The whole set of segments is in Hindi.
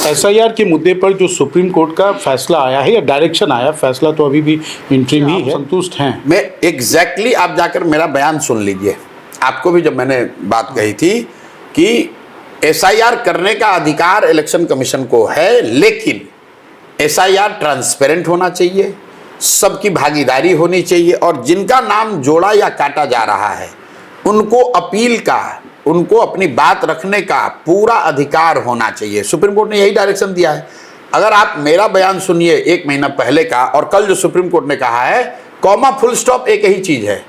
एसआईआर के मुद्दे पर जो सुप्रीम कोर्ट का फैसला आया है या डायरेक्शन आया, फैसला तो अभी भी इंटरिम ही है, संतुष्ट हैं? मैं एग्जैक्टली आप जाकर मेरा बयान सुन लीजिए। आपको भी जब मैंने बात कही थी कि एसआईआर करने का अधिकार इलेक्शन कमीशन को है, लेकिन एसआईआर ट्रांसपेरेंट होना चाहिए, सबकी भागीदारी होनी चाहिए, और जिनका नाम जोड़ा या काटा जा रहा है उनको अपील का, उनको अपनी बात रखने का पूरा अधिकार होना चाहिए। सुप्रीम कोर्ट ने यही डायरेक्शन दिया है। अगर आप मेरा बयान सुनिए 1 महीना पहले का और कल जो सुप्रीम कोर्ट ने कहा है, कॉमा फुल स्टॉप एक ही चीज है।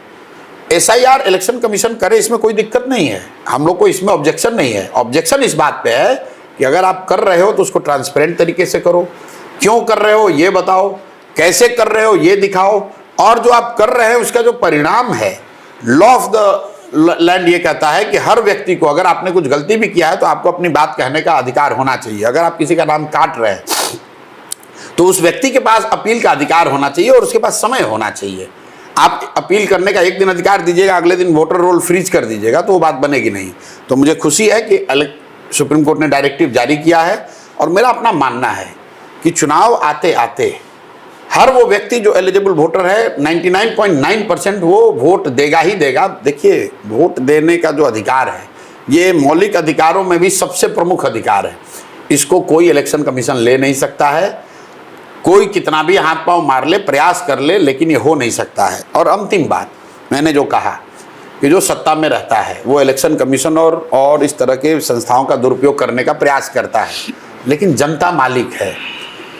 एसआईआर इलेक्शन कमीशन करे, इसमें कोई दिक्कत नहीं है, हम लोग को इसमें ऑब्जेक्शन नहीं है। ऑब्जेक्शन इस बात पे है कि अगर आप कर रहे हो तो उसको ट्रांसपेरेंट तरीके से करो। क्यों कर रहे हो ये बताओ, कैसे कर रहे हो ये दिखाओ, और जो आप कर रहे हैं उसका जो परिणाम है, लॉ ऑफ द लैंड ये कहता है कि हर व्यक्ति को, अगर आपने कुछ गलती भी किया है तो आपको अपनी बात कहने का अधिकार होना चाहिए। अगर आप किसी का नाम काट रहे हैं तो उस व्यक्ति के पास अपील का अधिकार होना चाहिए और उसके पास समय होना चाहिए। आप अपील करने का 1 दिन अधिकार दीजिएगा, अगले दिन वोटर रोल फ्रीज कर दीजिएगा, तो वो बात बनेगी नहीं। तो मुझे खुशी है कि सुप्रीम कोर्ट ने डायरेक्टिव जारी किया है, और मेरा अपना मानना है कि चुनाव आते आते हर वो व्यक्ति जो एलिजिबल वोटर है 99.9% वो वोट देगा ही देगा। देखिए, वोट देने का जो अधिकार है ये मौलिक अधिकारों में भी सबसे प्रमुख अधिकार है। इसको कोई इलेक्शन कमीशन ले नहीं सकता है, कोई कितना भी हाथ पांव मार ले, प्रयास कर ले, लेकिन ये हो नहीं सकता है। और अंतिम बात, मैंने जो कहा कि जो सत्ता में रहता है वो इलेक्शन कमीशन और इस तरह के संस्थाओं का दुरुपयोग करने का प्रयास करता है, लेकिन जनता मालिक है।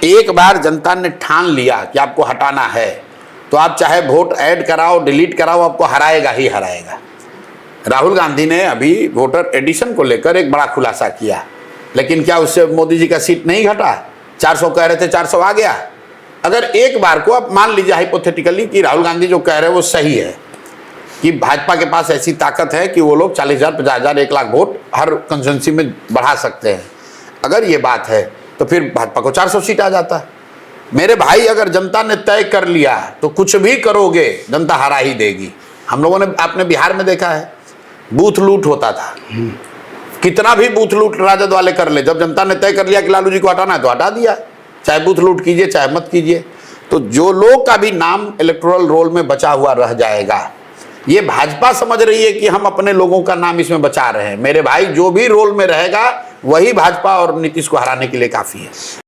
एक बार जनता ने ठान लिया कि आपको हटाना है तो आप चाहे वोट ऐड कराओ, डिलीट कराओ, आपको हराएगा ही हराएगा। राहुल गांधी ने अभी वोटर एडिशन को लेकर एक बड़ा खुलासा किया, लेकिन क्या उससे मोदी जी का सीट नहीं घटा? 400 कह रहे थे, 400 आ गया। अगर एक बार को आप मान लीजिए हाइपोथेटिकली कि राहुल गांधी जो कह रहे हैं वो सही है, कि भाजपा के पास ऐसी ताकत है कि वो लोग 40,000, 50,000, 1 लाख वोट हर कंस्टिट्यूंसी में बढ़ा सकते हैं, अगर ये बात है तो फिर भाजपा को 400 सीट आ जाता। मेरे भाई, अगर जनता ने तय कर लिया तो कुछ भी करोगे जनता हरा ही देगी। हम लोगों ने, आपने बिहार में देखा है, बूथ लूट होता था, कितना भी बूथ लूट राजद वाले कर ले, जब जनता ने तय कर लिया कि लालू जी को हटाना है तो हटा दिया, चाहे बूथ लूट कीजिए चाहे मत कीजिए। तो जो लोग का भी नाम इलेक्टोरल रोल में बचा हुआ रह जाएगा, ये भाजपा समझ रही है कि हम अपने लोगों का नाम इसमें बचा रहे हैं। मेरे भाई, जो भी रोल में रहेगा वही भाजपा और नीतीश को हराने के लिए काफी है।